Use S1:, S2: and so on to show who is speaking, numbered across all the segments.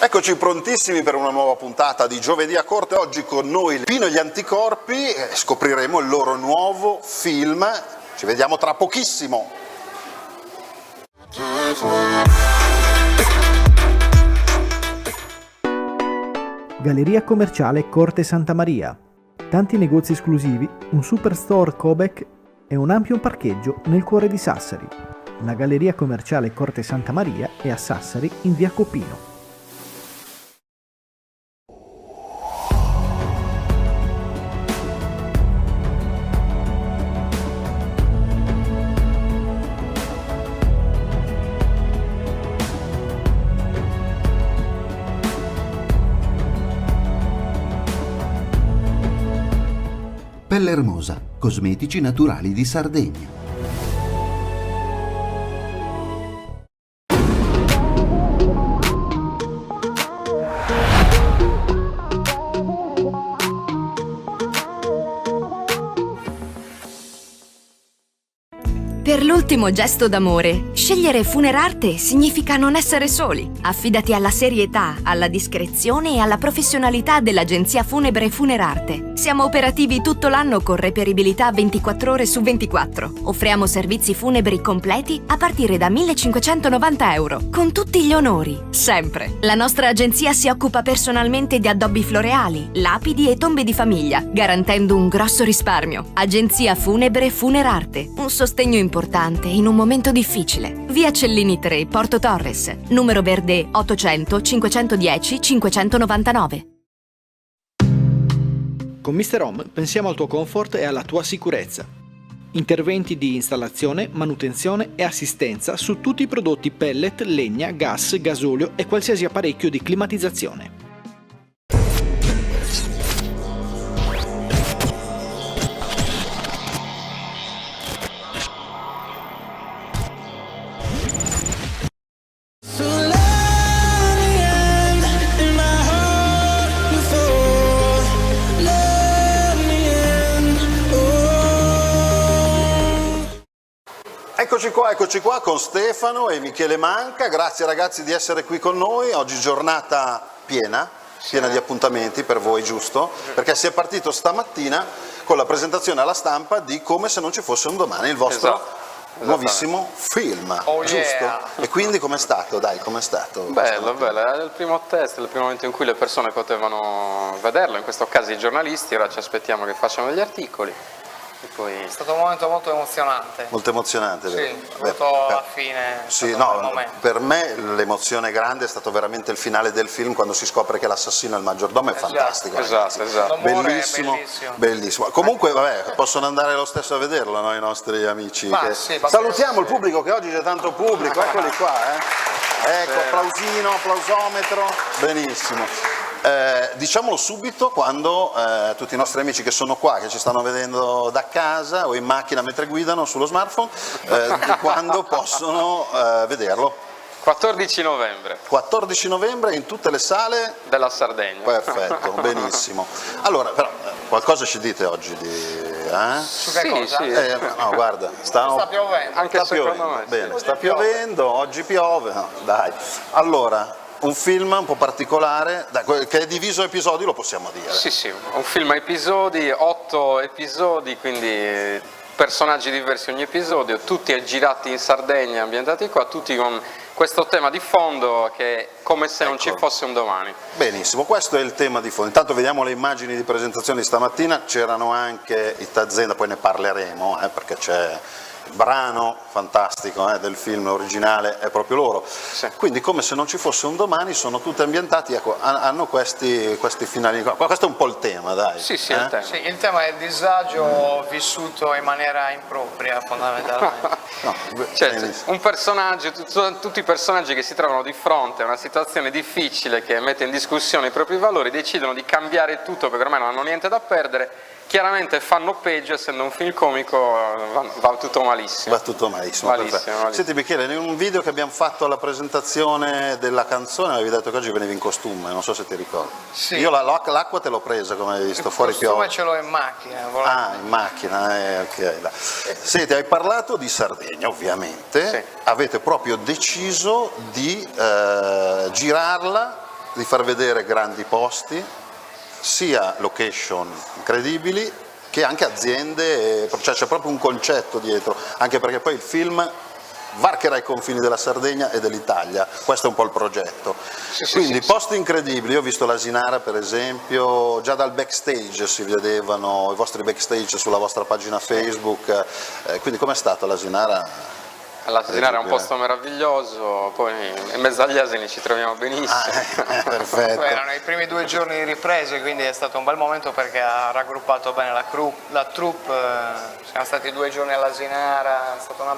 S1: Eccoci prontissimi per una nuova puntata di Giovedì a Corte. Oggi con noi Pino e gli Anticorpi, scopriremo il loro nuovo film. Ci vediamo tra pochissimo.
S2: Galleria commerciale Corte Santa Maria. Tanti negozi esclusivi, un superstore Cobec e un ampio parcheggio nel cuore di Sassari. La Galleria commerciale Corte Santa Maria è a Sassari in via Copino.
S3: Pelle Hermosa, cosmetici naturali di Sardegna.
S4: Per l'ultimo gesto d'amore, scegliere Funerarte significa non essere soli. Affidati alla serietà, alla discrezione e alla professionalità dell'agenzia funebre Funerarte. Siamo operativi tutto l'anno con reperibilità 24 ore su 24. Offriamo servizi funebri completi a partire da 1.590 euro, con tutti gli onori, sempre. La nostra agenzia si occupa personalmente di addobbi floreali, lapidi e tombe di famiglia, garantendo un grosso risparmio. Agenzia funebre Funerarte, un sostegno importante in un momento difficile. Via Cellini 3, Porto Torres, numero verde 800 510 599.
S2: Con Mr. Home pensiamo al tuo comfort e alla tua sicurezza. Interventi di installazione, manutenzione e assistenza su tutti i prodotti pellet, legna, gas, gasolio e qualsiasi apparecchio di climatizzazione.
S1: Eccoci qua con Stefano e Michele Manca. Grazie ragazzi di essere qui con noi. Oggi giornata piena di appuntamenti per voi, giusto? Perché si è partito stamattina con la presentazione alla stampa di Come se non ci fosse un domani, il vostro nuovissimo film, giusto? E quindi com'è stato? Dai, com'è stato?
S5: Bello, era il primo test, il primo momento in cui le persone potevano vederlo, in questo caso i giornalisti. Ora ci aspettiamo che facciano degli articoli. E poi...
S6: È stato un momento molto emozionante.
S1: Molto emozionante, vero?
S6: Sì, soprattutto alla fine.
S1: Sì, no, per me l'emozione grande è stato veramente il finale del film, quando si scopre che l'assassino è il maggiordomo, è fantastico.
S5: Esatto.
S1: Bellissimo, bellissimo. Comunque, vabbè, possono andare lo stesso a vederlo, no, i nostri amici. Salutiamo il pubblico, che oggi c'è tanto pubblico, eccoli qua, Ecco, applausino, applausometro, benissimo. Diciamolo subito quando tutti i nostri amici che sono qua, che ci stanno vedendo da casa o in macchina mentre guidano sullo smartphone, quando possono vederlo.
S5: 14 novembre.
S1: 14 novembre in tutte le sale
S5: della Sardegna.
S1: Perfetto, benissimo. Allora, però, qualcosa ci dite oggi di...
S6: Su che cosa?
S5: Sì.
S1: No, guarda,
S6: sta piovendo.
S5: Anche secondo me.
S1: Bene, sta piovendo, oggi piove, no, dai. Allora, un film un po' particolare, che è diviso a episodi, lo possiamo dire.
S5: Sì, un film a episodi, 8 episodi, quindi personaggi diversi ogni episodio, tutti girati in Sardegna, ambientati qua, tutti con questo tema di fondo che è come se non ci fosse un domani.
S1: Benissimo, questo è il tema di fondo. Intanto vediamo le immagini di presentazione di stamattina, c'erano anche i Tazenda, poi ne parleremo, perché c'è il brano fantastico del film originale, è proprio loro.
S5: Sì.
S1: Quindi come se non ci fosse un domani, sono tutti ambientati, ecco, hanno questi finali. Questo è un po' il tema, dai.
S5: Sì, il tema.
S6: Sì, il tema è il disagio vissuto in maniera impropria, fondamentalmente.
S5: Certo, un personaggio, tutti i personaggi che si trovano di fronte a una situazione difficile che mette in discussione i propri valori, decidono di cambiare tutto perché ormai non hanno niente da perdere. Chiaramente fanno peggio, essendo un film comico va tutto malissimo.
S1: Va tutto malissimo.
S5: Malissimo.
S1: Senti Michele, in un video che abbiamo fatto alla presentazione della canzone avevi detto che oggi venivi in costume, non so se ti ricordi.
S6: Sì.
S1: Io l'acqua te l'ho presa, come hai visto, fuori piove.
S6: Il costume ce l'ho in macchina.
S1: In macchina, ok. Dai. Senti, hai parlato di Sardegna, ovviamente.
S5: Sì.
S1: Avete proprio deciso di girarla di far vedere grandi posti, sia location incredibili che anche aziende, cioè c'è proprio un concetto dietro, anche perché poi il film varcherà i confini della Sardegna e dell'Italia, questo è un po' il progetto. Quindi posti incredibili, io ho visto l'Asinara per esempio, già dal backstage si vedevano i vostri backstage sulla vostra pagina Facebook, quindi com'è stata l'Asinara?
S5: L'Asinara è un posto meraviglioso, poi in mezzo agli asini ci troviamo benissimo.
S1: Perfetto.
S6: Erano i primi 2 giorni di riprese, quindi è stato un bel momento perché ha raggruppato bene la troupe, siamo stati 2 giorni all'Asinara, è stata una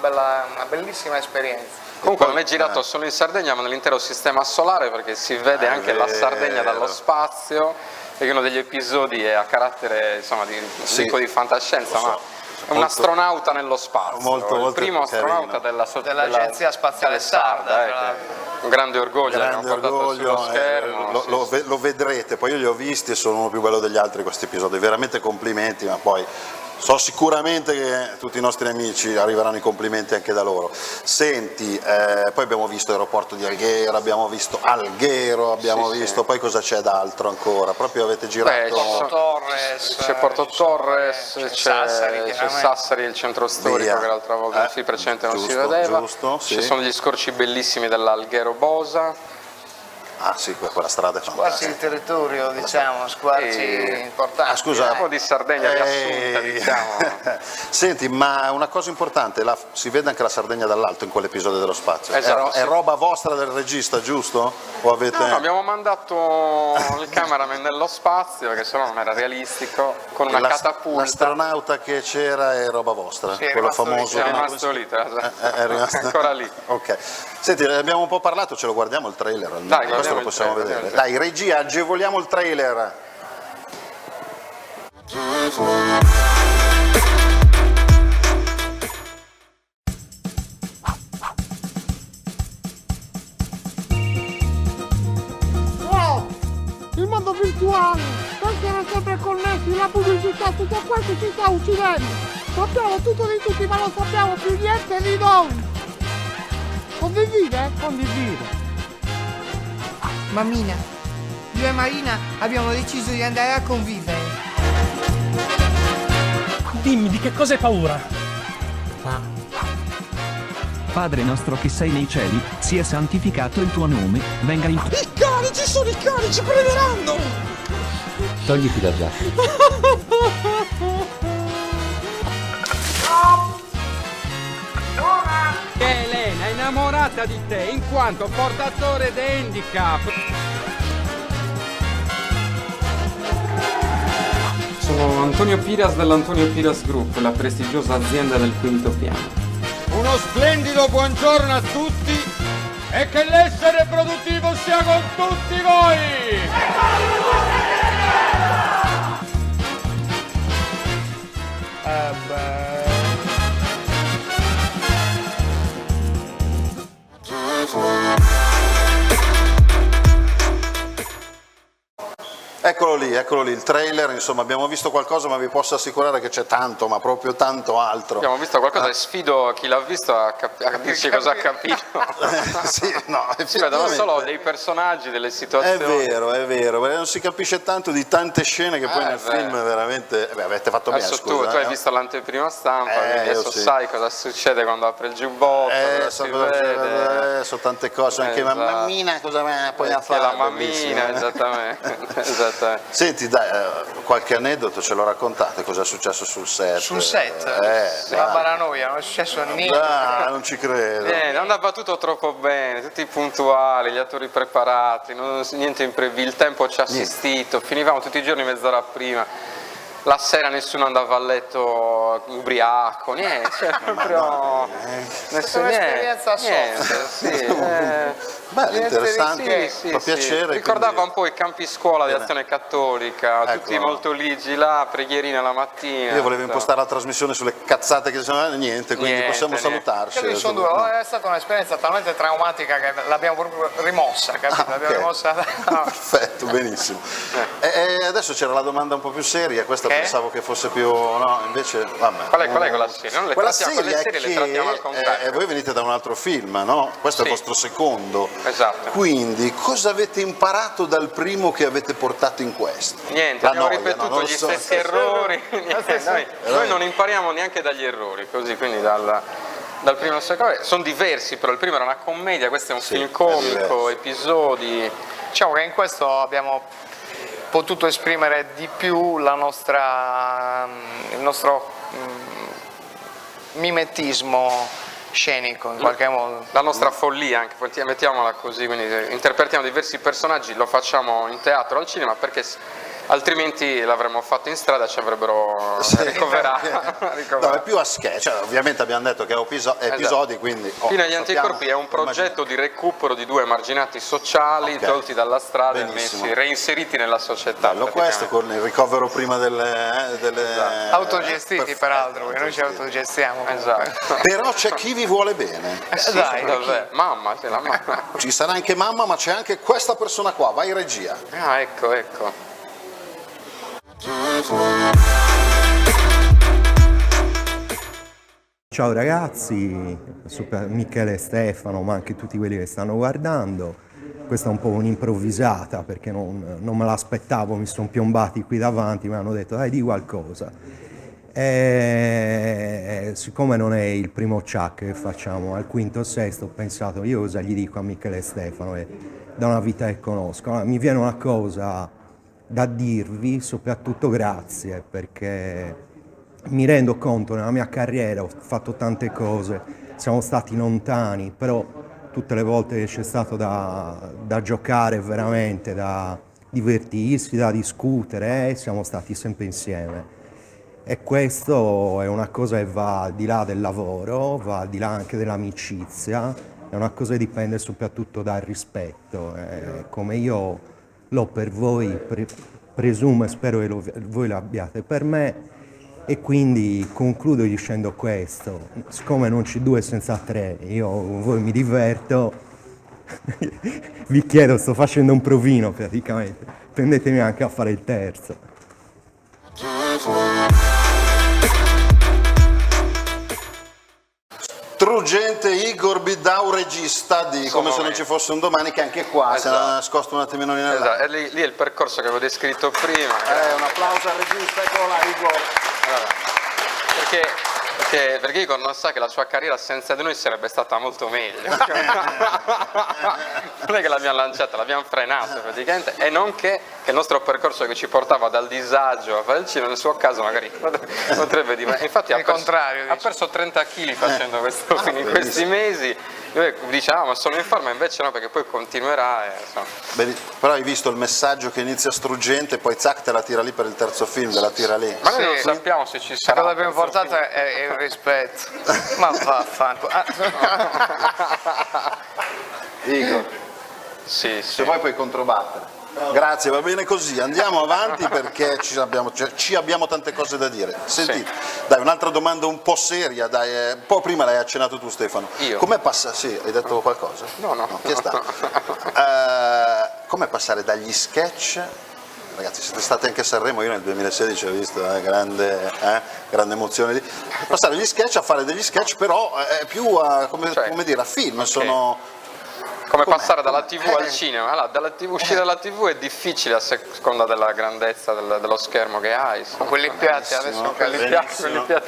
S6: bellissima esperienza.
S5: Comunque non è girato solo in Sardegna ma nell'intero sistema solare, perché si vede anche la Sardegna dallo spazio, e uno degli episodi è a carattere insomma di fantascienza, ma è un astronauta nello spazio, il primo astronauta
S6: dell'Agenzia Spaziale Sarda,
S5: un grande orgoglio, l'abbiamo portato sullo schermo.
S1: Lo vedrete, poi io li ho visti e sono uno più bello degli altri questi episodi, veramente complimenti, ma poi so sicuramente che tutti i nostri amici arriveranno i complimenti anche da loro. Senti, poi abbiamo visto l'aeroporto di Alghero, abbiamo visto Alghero, abbiamo visto, poi cosa c'è d'altro ancora? Proprio avete girato...
S5: C'è Porto Torres, c'è Sassari, il centro storico che l'altra volta nel film precedente non si vedeva, ci sono gli scorci bellissimi dell'Alghero Bosa.
S1: Ah sì, quella strada è fantastica.
S6: Squarci il territorio, diciamo, squarci importanti.
S1: Scusa,
S5: un po' di Sardegna riassunta, diciamo.
S1: Senti, ma una cosa importante, si vede anche la Sardegna dall'alto in quell'episodio dello spazio.
S5: Esatto,
S1: è roba vostra del regista, giusto? O avete...
S5: No, abbiamo mandato il cameraman nello spazio, perché sennò non era realistico, con una catapulta.
S1: L'astronauta che c'era è roba vostra?
S6: Sì,
S1: quello famoso.
S5: È rimasto lì,
S1: è rimasto
S5: ancora lì.
S1: Ok. Senti, abbiamo un po' parlato, ce lo guardiamo il trailer almeno.
S5: Dai,
S1: questo lo possiamo vedere. Dai, regia, agevoliamo il trailer.
S7: Wow! Il mondo virtuale! Essere sempre connessi, la pubblicità, tutto questo ci sta uccidendo! Sappiamo tutto di tutti, ma non sappiamo più niente di noi! Condivide? Condivide!
S8: Mammina, io e Marina abbiamo deciso di andare a convivere.
S9: Dimmi, di che cosa hai paura?
S10: Padre nostro che sei nei cieli, sia santificato il tuo nome, venga il tuo...
S7: I cani, ci sono i cani, ci prenderanno!
S11: Togliti la giacca.
S12: Elena è innamorata di te in quanto portatore di handicap. Sono Antonio Piras dell'Antonio Piras Group, la prestigiosa azienda del quinto piano. Uno splendido buongiorno a tutti e che l'essere produttivo sia con tutti voi!
S1: Eccolo lì, il trailer, insomma abbiamo visto qualcosa, ma vi posso assicurare che c'è tanto, ma proprio tanto altro.
S5: Abbiamo visto qualcosa e sfido chi l'ha visto a dirci cosa ha capito.
S1: Sì, no,
S5: si vedono solo dei personaggi, delle situazioni.
S1: È vero, perché non si capisce tanto di tante scene che poi nel film veramente... avete fatto bene,
S5: adesso
S1: scusa.
S5: Tu hai visto l'anteprima stampa, quindi adesso sai cosa succede quando apre il giubbotto,
S1: sono tante cose, anche la mammina cosa poi ha fatto.
S5: La mammina, esattamente.
S1: Senti, dai, qualche aneddoto ce lo raccontate? Cosa è successo sul set?
S6: Sul set? La paranoia, non è successo niente.
S1: Non ci credo.
S5: Andava tutto troppo bene, tutti puntuali, gli attori preparati, niente imprevisto, il tempo ci ha assistito, finivamo tutti i giorni mezz'ora prima. La sera nessuno andava a letto ubriaco, niente, cioè proprio
S6: nessuna esperienza
S1: bello, interessante, fa piacere.
S5: Ricordava un po' i campi scuola di Azione Cattolica, tutti molto ligi là, preghierina la mattina.
S1: Io volevo impostare la trasmissione sulle cazzate che sono niente, quindi possiamo salutarci.
S6: È stata un'esperienza talmente traumatica che l'abbiamo proprio rimossa, capito? L'abbiamo rimossa.
S1: Perfetto, benissimo. E adesso c'era la domanda un po' più seria, questa pensavo che fosse più... no, invece... vabbè.
S5: Qual è quella serie? Non le
S1: quella
S5: trattiamo,
S1: serie
S5: le trattiamo al contrario.
S1: voi venite da un altro film, no? Questo è il vostro secondo.
S5: Esatto.
S1: Quindi cosa avete imparato dal primo che avete portato in questo?
S5: Niente, abbiamo ripetuto gli stessi errori. Noi non impariamo neanche dagli errori, così, quindi dal primo al secondo. Sono diversi, però il primo era una commedia, questo è un film comico, episodi.
S6: Diciamo che in questo abbiamo potuto esprimere di più il nostro mimetismo scenico in qualche modo.
S5: La nostra follia, anche, mettiamola così, quindi interpretiamo diversi personaggi, lo facciamo in teatro, al cinema, perché altrimenti l'avremmo fatto in strada, ci avrebbero ricoverato.
S1: No, è più a sketch, cioè, ovviamente abbiamo detto che è episodi,
S5: esatto.
S1: Quindi...
S5: Fino agli anticorpi è un progetto di recupero di 2 emarginati sociali tolti dalla strada e reinseriti nella società.
S1: Bello questo, con il ricovero prima delle
S6: autogestiti peraltro, perché noi ci autogestiamo.
S5: Esatto.
S1: Però c'è chi vi vuole bene.
S6: Dai,
S5: mamma, la mamma.
S1: Ci sarà anche mamma, ma c'è anche questa persona qua, vai regia.
S5: Ah, ecco.
S13: Ciao ragazzi, Michele e Stefano, ma anche tutti quelli che stanno guardando. Questa è un po' un'improvvisata perché non me l'aspettavo, mi sono piombati qui davanti, mi hanno detto di qualcosa. E siccome non è il primo Chuck che facciamo, al quinto o sesto, ho pensato io cosa gli dico a Michele e Stefano, da una vita che conosco. Mi viene una cosa da dirvi, soprattutto grazie, perché mi rendo conto, nella mia carriera ho fatto tante cose, siamo stati lontani, però tutte le volte che c'è stato da giocare veramente, da divertirsi, da discutere, siamo stati sempre insieme. E questo è una cosa che va al di là del lavoro, va al di là anche dell'amicizia, è una cosa che dipende soprattutto dal rispetto, come io l'ho per voi, presumo e spero che voi l'abbiate per me, e quindi concludo dicendo questo: siccome non c'è 2 senza 3, io con voi mi diverto, vi chiedo, sto facendo un provino praticamente, prendetemi anche a fare il terzo.
S1: Struggente Igor Bidau, regista di Come se non ci fosse un domani, che anche qua si era nascosto un attimino nella...
S5: Esatto, lì è il percorso che avevo descritto prima.
S1: Un applauso al regista, eccolo là, Igor.
S5: Perché Igor non sa che la sua carriera senza di noi sarebbe stata molto meglio. Non è che l'abbiamo lanciata, l'abbiamo frenata praticamente, e non che il nostro percorso che ci portava dal disagio a fare il cinema, nel suo caso magari potrebbe diventare. Infatti ha perso 30 kg facendo questo film in questi mesi. Noi diciamo ma sono in forma, invece no, perché poi continuerà.
S1: Però hai visto il messaggio che inizia struggente, poi zac te la tira lì per il terzo film, te la tira lì.
S5: Ma noi non sappiamo se ci sarà.
S6: La cosa più importante è il rispetto. Ma vaffanculo.
S1: Igor, se vuoi puoi controbattere. Grazie, va bene così, andiamo avanti perché ci abbiamo tante cose da dire. Sentite, dai, un'altra domanda un po' seria, dai, un po' prima l'hai accennato tu Stefano.
S5: Io?
S1: Com'è passare, sì, hai detto qualcosa?
S5: No.
S1: Che sta? Com'è passare dagli sketch, ragazzi siete stati anche a Sanremo, io nel 2016 ho visto, grande emozione lì, passare dagli sketch a fare degli sketch però più come dire, a film, sono...
S5: Come passare dalla TV al cinema? Allora, uscire dalla TV è difficile a seconda della grandezza dello schermo che hai.
S6: Quelli piatti adesso.
S1: Poi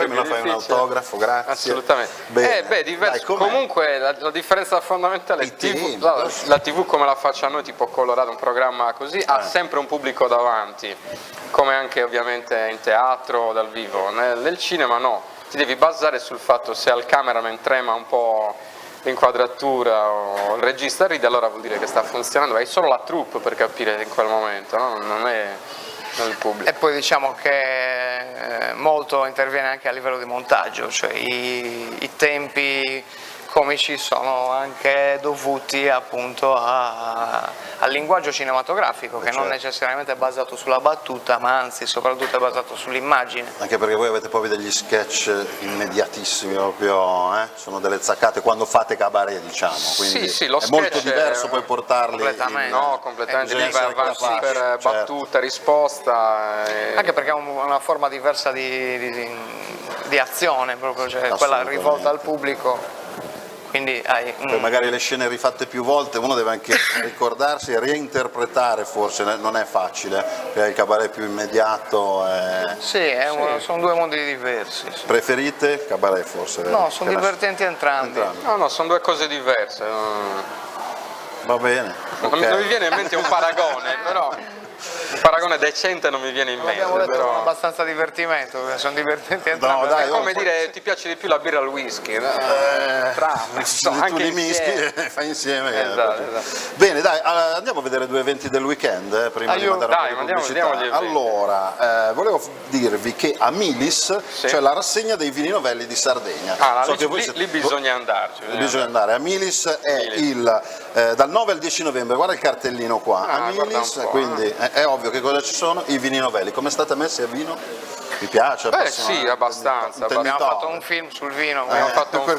S1: me la fai un autografo, grazie.
S5: Assolutamente.
S1: Diverso.
S5: Comunque la differenza fondamentale è che la TV come la faccia noi, tipo Colorado, un programma così, ha sempre un pubblico davanti, come anche ovviamente in teatro o dal vivo. Nel cinema no, ti devi basare sul fatto se al cameraman trema un po' l'inquadratura o il regista ride, allora vuol dire che sta funzionando, hai solo la troupe per capire in quel momento, no? Non è il pubblico.
S6: E poi diciamo che molto interviene anche a livello di montaggio, cioè i tempi comici sono anche dovuti appunto al linguaggio cinematografico, che non necessariamente è basato sulla battuta, ma anzi soprattutto è basato sull'immagine.
S1: Anche perché voi avete proprio degli sketch immediatissimi, proprio, sono delle zaccate quando fate cabaret, diciamo, quindi
S5: sì, lo
S1: è molto diverso poi portarli
S5: completamente, completamente devi avanti per battuta, risposta.
S6: Anche perché è una forma diversa di azione proprio, cioè quella rivolta al pubblico. quindi hai
S1: Poi magari le scene rifatte più volte uno deve anche ricordarsi e reinterpretare, forse non è facile, perché il cabaret più immediato è...
S6: Sì, sono due mondi diversi. Sì.
S1: Preferite? Cabaret forse?
S6: No, sono divertenti entrambi.
S5: No, sono due cose diverse.
S1: Va bene.
S5: Non mi viene in mente un paragone, però un paragone decente non mi viene in mente.
S6: Abbiamo detto
S5: però...
S6: abbastanza divertimento, sono divertenti entrambi.
S5: No, dai, è come dire ti piace di più la birra al whisky.
S1: Anche i mischi fai insieme.
S5: Esatto.
S1: Bene, dai, andiamo a vedere due eventi del weekend prima di mandare un po' di pubblicità. Allora, volevo dirvi che a Milis c'è la rassegna dei vini novelli di Sardegna.
S5: Lì bisogna andarci.
S1: Bisogna andare. A Milis è dal 9 al 10 novembre, guarda il cartellino qua. A Milis, quindi è ovvio che cosa ci sono? I vini novelli. Come state messi a vino? Vi piace?
S5: Sì, abbastanza.
S6: Abbiamo fatto un film sul vino.
S5: Abbiamo fatto un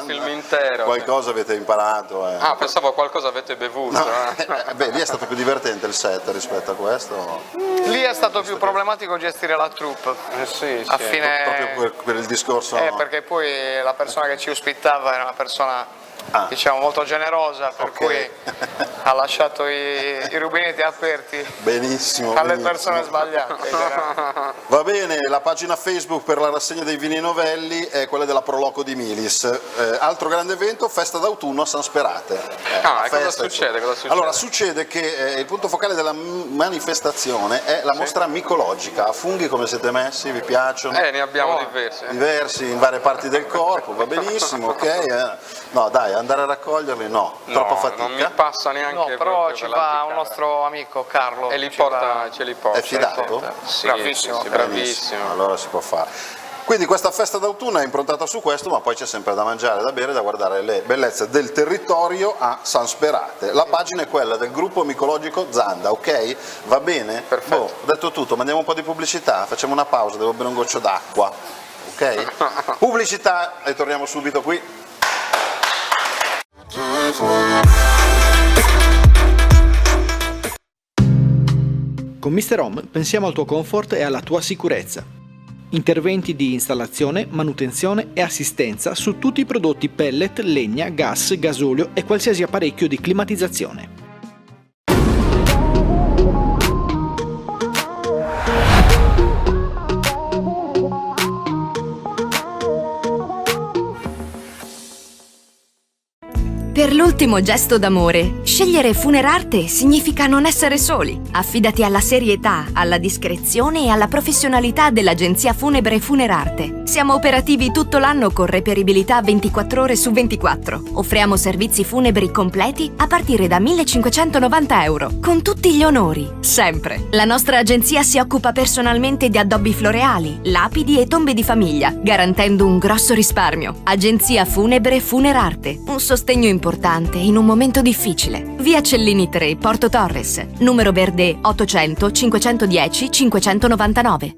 S5: film intero.
S1: Qualcosa avete imparato?
S5: Ah, pensavo qualcosa avete bevuto.
S1: No. Beh, lì è stato più divertente il set rispetto a questo.
S6: Lì è stato più problematico gestire la troupe.
S5: Sì.
S6: A fine...
S1: Proprio per il discorso.
S6: Perché poi la persona che ci ospitava era una persona diciamo molto generosa, per cui ha lasciato i rubinetti aperti alle persone sbagliate.
S1: Va bene, la pagina Facebook per la rassegna dei vini novelli è quella della Proloco di Milis. Altro grande evento, festa d'autunno a San Sperate.
S5: Cosa succede?
S1: Allora, succede che il punto focale della manifestazione è la mostra micologica. A funghi come siete messi? Vi piacciono?
S5: Ne abbiamo diversi.
S1: Diversi in varie parti del corpo, va benissimo, ok? No, dai, andare a raccoglierli no, troppa fatica.
S5: Non mi passa neanche.
S6: No, però ci va un nostro amico Carlo
S5: e ce li porta.
S1: È fidato?
S5: Sì,
S6: bravissimo.
S5: Sì, bravissimo.
S1: Allora si può fare. Quindi questa festa d'autunno è improntata su questo, ma poi c'è sempre da mangiare, da bere, da guardare le bellezze del territorio a San Sperate. La pagina è quella del gruppo micologico Zanda, ok? Va bene?
S5: Perfetto.
S1: Ho detto tutto, mandiamo un po' di pubblicità, facciamo una pausa, devo bere un goccio d'acqua, ok? Pubblicità e torniamo subito qui.
S2: Con Mr. Home pensiamo al tuo comfort e alla tua sicurezza. Interventi di installazione, manutenzione e assistenza su tutti i prodotti pellet, legna, gas, gasolio e qualsiasi apparecchio di climatizzazione.
S4: Per l'ultimo gesto d'amore, scegliere Funerarte significa non essere soli. Affidati alla serietà, alla discrezione e alla professionalità dell'agenzia funebre Funerarte. Siamo operativi tutto l'anno con reperibilità 24 ore su 24. Offriamo servizi funebri completi a partire da 1.590 euro, con tutti gli onori, sempre. La nostra agenzia si occupa personalmente di addobbi floreali, lapidi e tombe di famiglia, garantendo un grosso risparmio. Agenzia funebre Funerarte, un sostegno importante in un momento difficile. Via Cellini 3, Porto Torres, numero verde 800 510 599.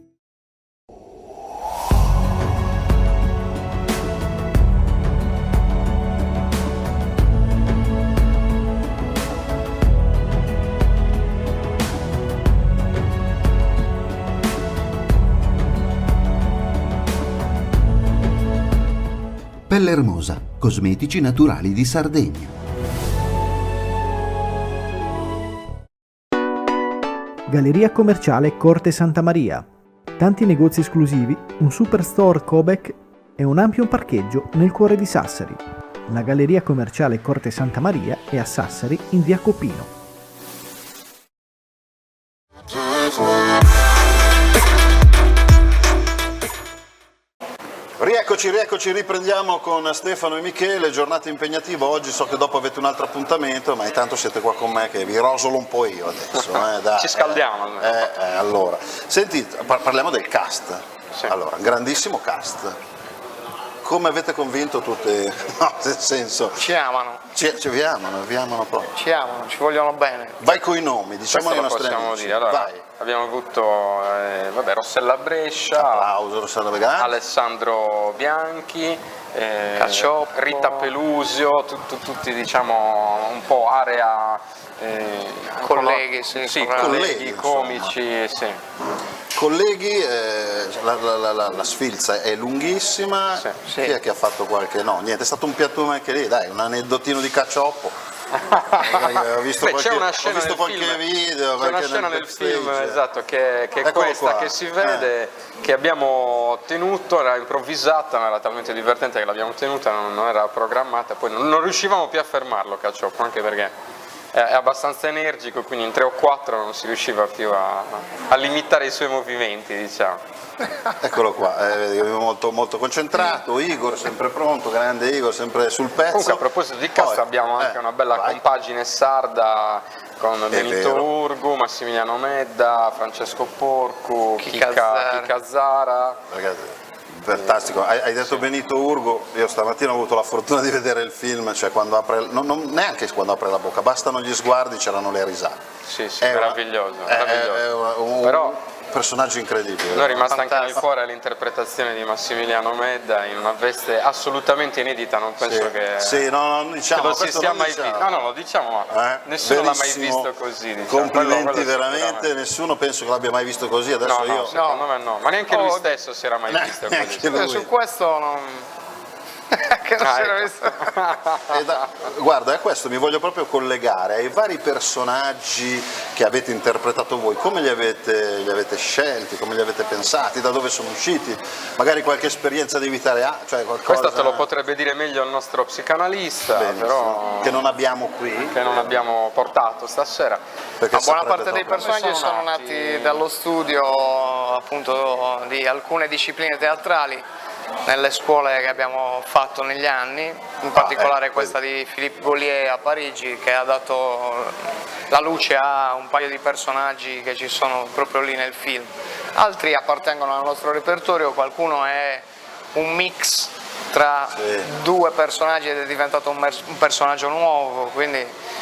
S3: Pelle Hermosa, cosmetici naturali di Sardegna.
S2: Galleria commerciale Corte Santa Maria. Tanti negozi esclusivi, un superstore Cobec e un ampio parcheggio nel cuore di Sassari. La Galleria commerciale Corte Santa Maria è a Sassari in via Copino.
S1: Rieccoci, riprendiamo con Stefano e Michele, giornata impegnativa, oggi so che dopo avete un altro appuntamento, ma intanto siete qua con me che vi rosolo un po' io adesso. Dai,
S5: ci scaldiamo.
S1: Allora, sentite, parliamo del cast.
S5: Sì.
S1: Allora, grandissimo cast. Come avete convinto tutte? No, nel senso...
S6: Ci amano.
S1: Vi amano proprio.
S6: Ci amano, ci vogliono bene.
S1: Vai coi nomi, diciamo ai nostri amici.
S5: Dire. Allora,
S1: vai.
S5: Abbiamo avuto Rossella Brescia,
S1: applauso, Rossella Brescia,
S5: Alessandro Bianchi,
S6: Cacioppo,
S5: Rita Pelusio, tutti diciamo un po' area
S6: colleghi,
S5: colleghi comici, sì.
S1: colleghi, la sfilza è lunghissima, chi è che ha fatto qualche... No, niente, è stato un piattume anche lì, dai, un aneddotino di cacioppo. Ho visto
S5: c'è una scena
S1: qualche video,
S5: c'è una scena nel film, esatto, che è questa qua, che si vede, che abbiamo tenuto, era improvvisata, ma era talmente divertente che l'abbiamo tenuta, non era programmata, poi non riuscivamo più a fermarlo Cacioppo, anche perché è abbastanza energico, quindi in 3 o 4 non si riusciva più a limitare i suoi movimenti, diciamo.
S1: Eccolo qua, molto, molto concentrato, Igor sempre pronto, grande Igor sempre sul pezzo.
S5: Comunque a proposito di cast abbiamo anche una bella compagine sarda con Benito Urgu, Massimiliano Medda, Francesco Porcu, Chica Zara.
S1: Fantastico, hai detto Benito Urgu, io stamattina ho avuto la fortuna di vedere il film, cioè quando apre, neanche quando apre la bocca, bastano gli sguardi, c'erano le risate.
S5: Sì, meraviglioso. Però
S1: personaggio incredibile.
S5: Noi è rimasta anche nel cuore l'interpretazione di Massimiliano Medda in una veste assolutamente inedita, non penso che
S1: non diciamo,
S5: che lo si sia mai visto. No, lo diciamo, ma nessuno l'ha mai visto così. Diciamo.
S1: Complimenti veramente, nessuno penso che l'abbia mai visto così. Adesso io...
S5: secondo me no, ma neanche lui stesso si era mai visto così.
S6: Su questo non... che non si era visto.
S1: Guarda, a questo mi voglio proprio collegare ai vari personaggi che avete interpretato voi, come li avete scelti, come li avete pensati, da dove sono usciti, magari qualche esperienza di vita reale, cioè qualcosa...
S5: Questo te lo potrebbe dire meglio il nostro psicanalista, però
S1: che non abbiamo qui,
S5: che non abbiamo portato stasera.
S6: Perché buona parte dei personaggi sono nati dallo studio appunto di alcune discipline teatrali nelle scuole che abbiamo fatto negli anni, in particolare questa di Philippe Gaulier a Parigi, che ha dato la luce a un paio di personaggi che ci sono proprio lì nel film. Altri appartengono al nostro repertorio, qualcuno è un mix tra due personaggi ed è diventato un personaggio nuovo, quindi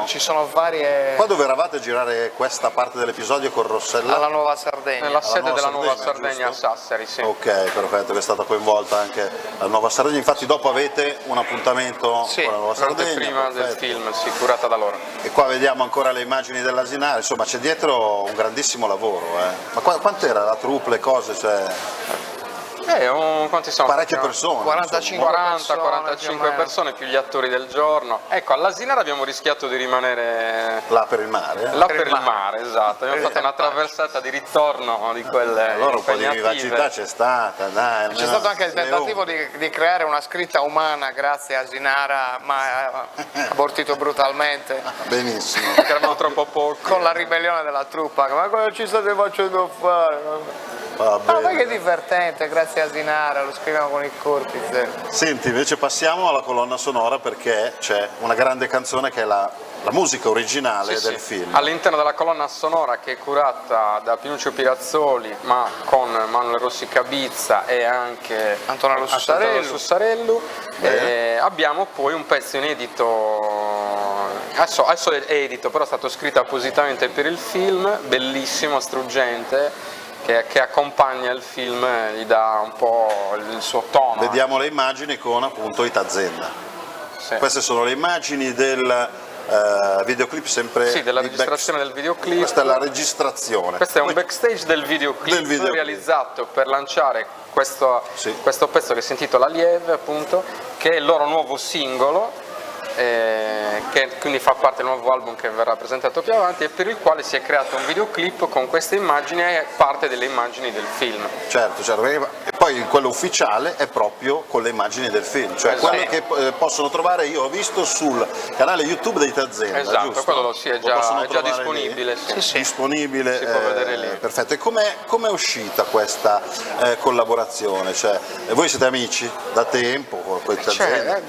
S6: ci sono varie...
S1: Qua dove eravate a girare questa parte dell'episodio con Rossella?
S6: Alla Nuova Sardegna.
S5: Nella sede della Nuova Sardegna a Sassari, sì.
S1: Ok, perfetto, che è stata coinvolta anche la Nuova Sardegna, infatti dopo avete un appuntamento con la Nuova Sardegna.
S5: Prima del film, sì, curata da loro.
S1: E qua vediamo ancora le immagini dell'Asinara, insomma c'è dietro un grandissimo lavoro. Ma quant'era la troupe, le cose? Cioè...
S5: quanti sono?
S1: Parecchie persone.
S5: 45 persone più gli attori del giorno. Ecco, all'Asinara abbiamo rischiato di rimanere
S1: là per il mare.
S5: Là per il mare, esatto. Abbiamo fatto una traversata di ritorno di quelle.
S1: Allora un po' di vivacità c'è stata, dai.
S6: C'è stato anche il tentativo di creare una scritta umana grazie a Asinara, ma abortito brutalmente.
S1: Benissimo.
S5: Perché eravamo troppo pochi.
S6: Con la ribellione della truppa. Ma cosa ci state facendo fare? Ma che è divertente, grazie a Asinara, lo scriviamo con il Cortiz.
S1: Senti, invece passiamo alla colonna sonora, perché c'è una grande canzone che è la musica originale del film.
S5: All'interno della colonna sonora, che è curata da Pinuccio Pirazzoli, ma con Manuel Rossi Cabizza e anche
S6: Antonello
S5: Sussarellu, abbiamo poi un pezzo inedito, adesso è edito, però è stato scritto appositamente per il film, bellissimo, struggente, che accompagna il film, gli dà un po' il suo tono.
S1: Vediamo le immagini con appunto Itazenda. Queste sono le immagini del videoclip, sempre
S5: della registrazione del videoclip.
S1: Questa è la registrazione.
S5: Questo è un backstage del videoclip realizzato per lanciare questo pezzo che si intitola Lieve, appunto, che è il loro nuovo singolo, che quindi fa parte del nuovo album che verrà presentato più avanti, e per il quale si è creato un videoclip con queste immagini e parte delle immagini del film.
S1: Certo, e poi quello ufficiale è proprio con le immagini del film, cioè quello che possono trovare, io ho visto sul canale YouTube di Itazenda.
S5: Esatto,
S1: giusto?
S5: Quello è già disponibile.
S1: Disponibile,
S5: si può vedere lì.
S1: Perfetto. E com'è uscita questa collaborazione? Cioè, voi siete amici da tempo con Itazenda?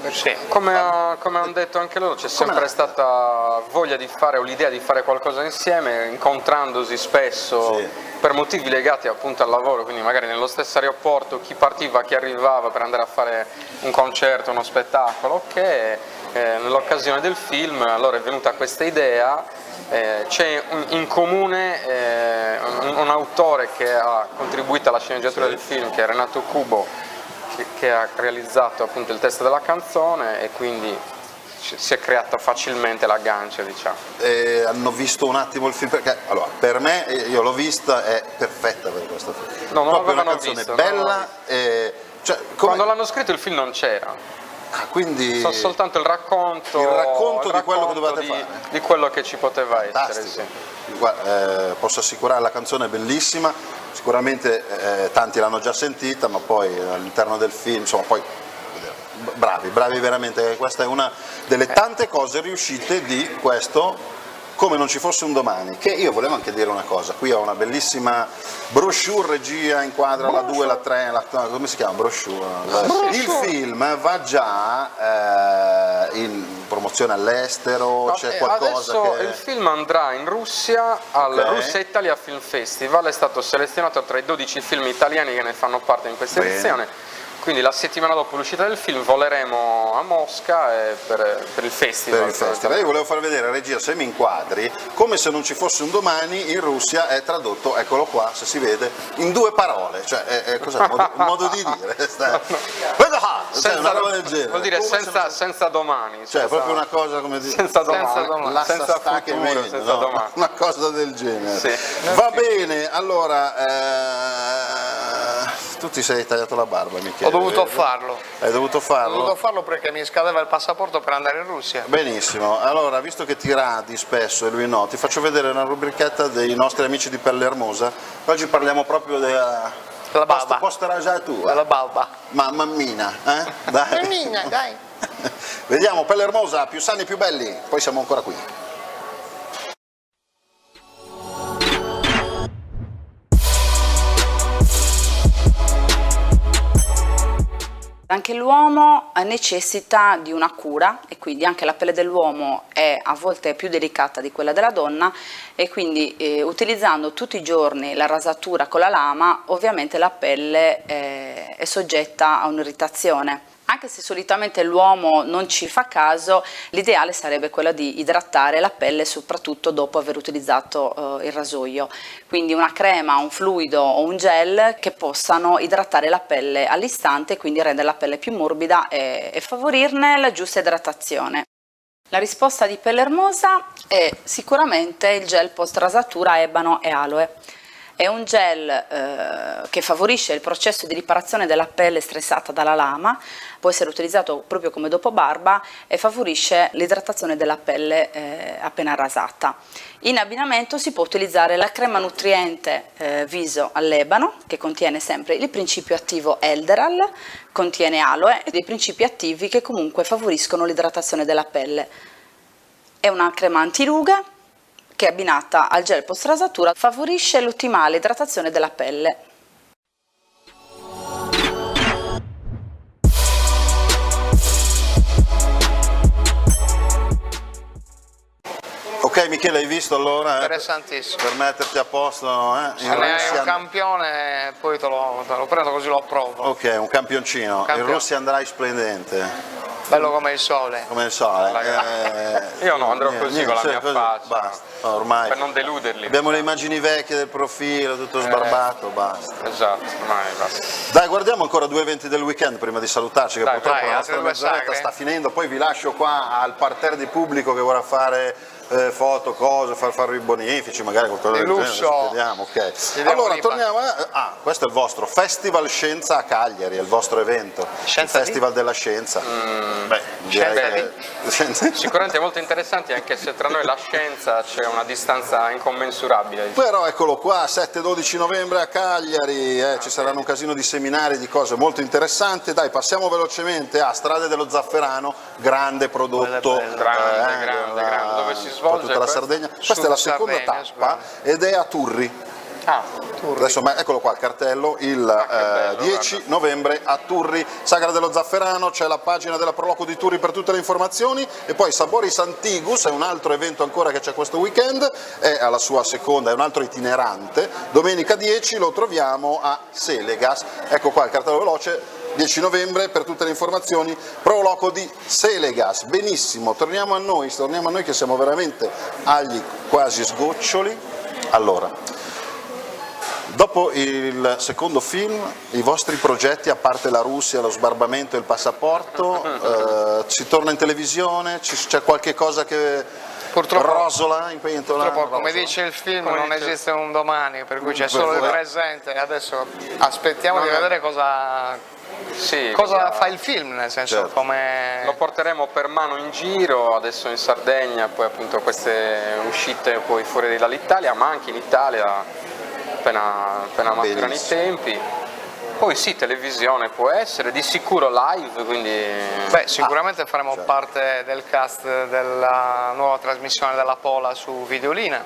S5: Come hanno detto anche loro, c'è sempre stata voglia di fare, o l'idea di fare qualcosa insieme, incontrandosi spesso per motivi legati appunto al lavoro, quindi magari nello stesso aeroporto chi partiva, chi arrivava per andare a fare un concerto, uno spettacolo, che nell'occasione del film allora è venuta questa idea. C'è in comune un autore che ha contribuito alla sceneggiatura del film, che è Renato Cubo, che ha realizzato appunto il testo della canzone, e quindi si è creato facilmente l'aggancio, diciamo.
S1: Hanno visto un attimo il film, perché allora, per me, io l'ho vista, è perfetta per questo film.
S5: No, non
S1: proprio una
S5: l'avevano
S1: canzone
S5: visto,
S1: bella. Cioè,
S5: quando l'hanno scritto il film non c'era.
S1: Quindi
S5: soltanto il racconto
S1: di quello che dovevate fare.
S5: Di quello che ci poteva
S1: Fantastico.
S5: essere. Sì.
S1: Guarda, posso assicurare, la canzone è bellissima, sicuramente tanti l'hanno già sentita, ma poi all'interno del film, insomma, poi bravi veramente, questa è una delle tante cose riuscite di questo Come non ci fosse un domani, che io volevo anche dire una cosa, qui ho una bellissima brochure, regia, inquadra la 2, la 3, come si chiama? Brochure. Il film va già in promozione all'estero, c'è qualcosa
S5: adesso
S1: che...
S5: il film andrà in Russia al Russia Italia Film Festival, è stato selezionato tra i 12 film italiani che ne fanno parte in questa edizione. Quindi la settimana dopo l'uscita del film voleremo a Mosca per il festival.
S1: Per il festival. Io volevo far vedere, regia, se mi inquadri, Come se non ci fosse un domani in Russia è tradotto, eccolo qua, se si vede, in 2 parole. Cioè, cos'è? Un modo di dire. Una roba del genere.
S5: Vuol dire senza domani.
S1: Cioè, proprio una cosa come dire.
S5: Senza domani.
S1: Senza futuro, senza domani. Una cosa del genere. Sì. Va bene, allora... Tu ti sei tagliato la barba, Michele.
S6: Ho dovuto farlo.
S1: Hai dovuto farlo?
S6: Ho dovuto farlo perché mi scadeva il passaporto per andare in Russia.
S1: Benissimo, allora visto che ti radi spesso e lui no, ti faccio vedere una rubrichetta dei nostri amici di Pelle Ermosa. Oggi parliamo proprio della
S6: barba.
S1: Post-ragiatura.
S6: Della barba.
S1: Mammina, Dai.
S6: Mammina, dai.
S1: Vediamo, Pelle Ermosa, più sani e più belli, poi siamo ancora qui.
S14: Anche l'uomo necessita di una cura e quindi anche la pelle dell'uomo è a volte più delicata di quella della donna e quindi utilizzando tutti i giorni la rasatura con la lama ovviamente la pelle è soggetta a un'irritazione. Anche se solitamente l'uomo non ci fa caso, l'ideale sarebbe quello di idratare la pelle soprattutto dopo aver utilizzato il rasoio. Quindi una crema, un fluido o un gel che possano idratare la pelle all'istante e quindi rendere la pelle più morbida e favorirne la giusta idratazione. La risposta di Pelle Ermosa è sicuramente il gel post rasatura ebano e aloe. È un gel che favorisce il processo di riparazione della pelle stressata dalla lama, può essere utilizzato proprio come dopo barba e favorisce l'idratazione della pelle appena rasata. In abbinamento si può utilizzare la crema nutriente viso all'ebano, che contiene sempre il principio attivo Elderal, contiene aloe e dei principi attivi che comunque favoriscono l'idratazione della pelle. È una crema antiruga che abbinata al gel post rasatura favorisce l'ottimale idratazione della pelle.
S1: Ok Michele, hai visto allora?
S6: Interessantissimo.
S1: Per metterti a posto
S6: Se ne hai un campione poi te lo prendo così lo approvo.
S1: Ok, un campioncino. In Russia andrai splendente.
S6: Bello come il sole.
S1: Come il sole.
S5: Io no, andrò così con la mia faccia.
S1: Basta, ormai.
S5: Per non deluderli.
S1: Abbiamo le immagini vecchie del profilo, tutto sbarbato, basta.
S5: Esatto, ormai basta.
S1: Dai, guardiamo ancora 2 eventi del weekend prima di salutarci, che
S5: Dai,
S1: purtroppo
S5: vai,
S1: la nostra mezz'oretta sta finendo, poi vi lascio qua al parterre di pubblico che vorrà fare foto, cose, fare i bonifici, magari qualcosa del genere, vediamo, ok. Allora torniamo questo è il vostro Festival Scienza a Cagliari, è il vostro evento, il Festival della Scienza.
S5: Sicuramente molto interessanti, anche se tra noi la scienza c'è una distanza incommensurabile.
S1: Però eccolo qua, 7-12 novembre a Cagliari, ci saranno un casino di seminari, di cose molto interessanti. Dai, passiamo velocemente a Strade dello Zafferano, grande prodotto,
S5: grande, dove si svolge
S1: tutta la Sardegna. Questa è la seconda tappa ed è a Turri. Adesso eccolo qua il cartello, il 10 novembre a Turri, Sagra dello Zafferano, c'è la pagina della Proloco di Turri per tutte le informazioni e poi Saboris Antigus è un altro evento ancora che c'è questo weekend, è alla sua seconda, è un altro itinerante, domenica 10 lo troviamo a Selegas, ecco qua il cartello veloce, 10 novembre per tutte le informazioni, Proloco di Selegas. Benissimo, torniamo a noi che siamo veramente agli quasi sgoccioli. Allora, Dopo il secondo film, i vostri progetti, a parte la Russia, lo sbarbamento e il passaporto, si torna in televisione? C'è qualche cosa che rosola in pentola?
S6: Purtroppo, come dice il film, non esiste un domani, per cui c'è solo il presente. Adesso aspettiamo di vedere cosa fa il film, nel senso come...
S5: Lo porteremo per mano in giro, adesso in Sardegna, poi appunto queste uscite poi fuori dall'Italia, ma anche in Italia appena maturano i tempi. Poi sì, televisione può essere, di sicuro live, quindi...
S6: sicuramente faremo parte del cast della nuova trasmissione della Pola su Videolina.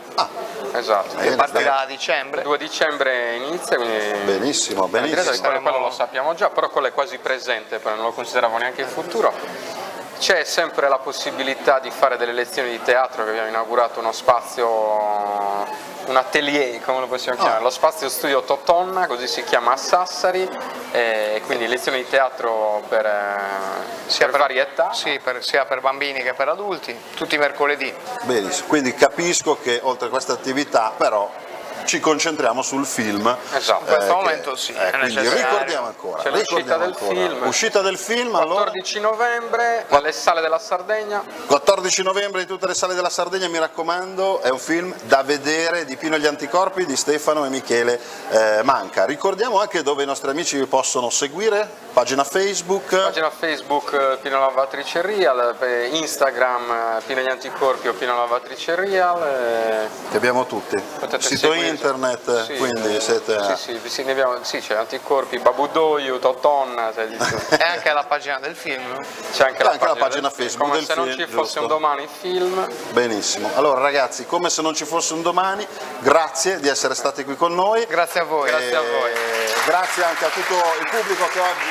S5: Esatto.
S6: Che partirà a dicembre.
S5: 2 dicembre inizia, quindi...
S1: Benissimo, benissimo.
S5: Quello lo sappiamo già, però quello è quasi presente, non lo consideravo neanche in futuro. C'è sempre la possibilità di fare delle lezioni di teatro, che abbiamo inaugurato uno spazio, un atelier, come lo possiamo chiamare, lo spazio studio Totonna, così si chiama, a Sassari, e quindi lezioni di teatro per varie età.
S6: Sì, sia per bambini che per adulti, tutti i mercoledì.
S1: Benissimo, quindi capisco che oltre a questa attività però ci concentriamo sul film.
S6: Esatto, in questo momento sì.
S1: Quindi ricordiamo ancora.
S5: C'è l'uscita del film.
S1: Uscita del film
S5: 14 novembre nelle sale della Sardegna.
S1: 14 novembre in tutte le sale della Sardegna, mi raccomando, è un film da vedere, di Pino e gli Anticorpi, di Stefano e Michele Manca. Ricordiamo anche dove i nostri amici vi possono seguire, pagina Facebook.
S5: Pagina Facebook Pino Lavatrice Real, Instagram Pino e gli Anticorpi o Pino Lavatrice Real.
S1: Che abbiamo tutti. Sito internet, sì, quindi siete...
S5: Sì, ne abbiamo, c'è Anticorpi, Babudoio, Totonna.
S6: E anche la pagina del film.
S5: C'è anche la
S1: pagina Facebook del film.
S5: Come se non ci fosse un domani film.
S1: Benissimo. Allora ragazzi, come se non ci fosse un domani, grazie di essere stati qui con noi.
S6: Grazie a voi.
S5: Grazie a voi.
S1: Grazie anche a tutto il pubblico che oggi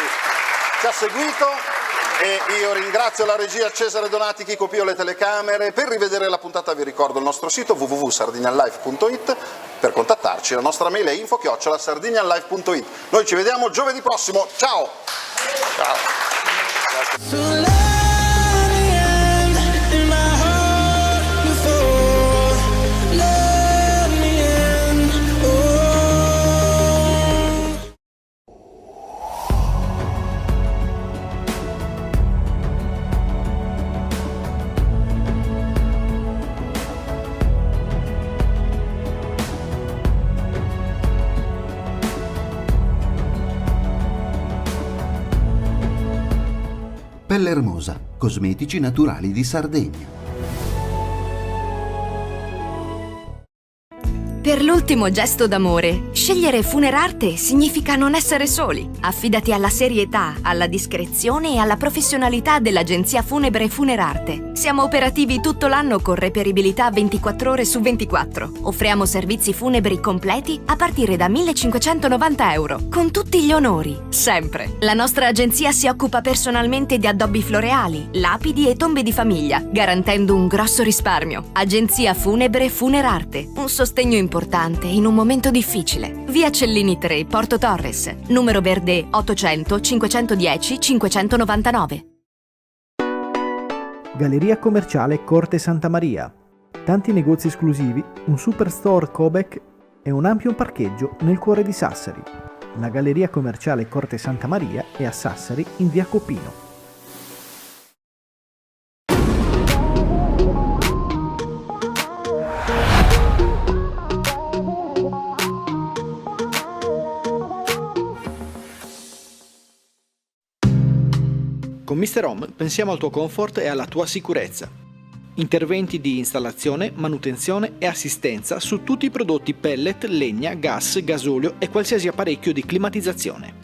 S1: ci ha seguito. E io ringrazio la regia Cesare Donati, Chico Pio le telecamere. Per rivedere la puntata vi ricordo il nostro sito www.sardinianlive.it. Per contattarci la nostra mail è info@sardinianlive.it. Noi ci vediamo giovedì prossimo, ciao!
S5: Ciao!
S3: Pelle Hermosa, cosmetici naturali di Sardegna.
S4: Per l'ultimo gesto d'amore, scegliere Funerarte significa non essere soli. Affidati alla serietà, alla discrezione e alla professionalità dell'agenzia funebre Funerarte. Siamo operativi tutto l'anno con reperibilità 24 ore su 24. Offriamo servizi funebri completi a partire da 1.590 euro, con tutti gli onori, sempre. La nostra agenzia si occupa personalmente di addobbi floreali, lapidi e tombe di famiglia, garantendo un grosso risparmio. Agenzia funebre Funerarte, un sostegno importante in un momento difficile. Via Cellini 3, Porto Torres, numero verde 800 510 599.
S2: Galleria commerciale Corte Santa Maria. Tanti negozi esclusivi, un superstore Cobec e un ampio parcheggio nel cuore di Sassari. La Galleria commerciale Corte Santa Maria è a Sassari in via Copino.
S15: Con Mr. Home pensiamo al tuo comfort e alla tua sicurezza. Interventi di installazione, manutenzione e assistenza su tutti i prodotti pellet, legna, gas, gasolio e qualsiasi apparecchio di climatizzazione.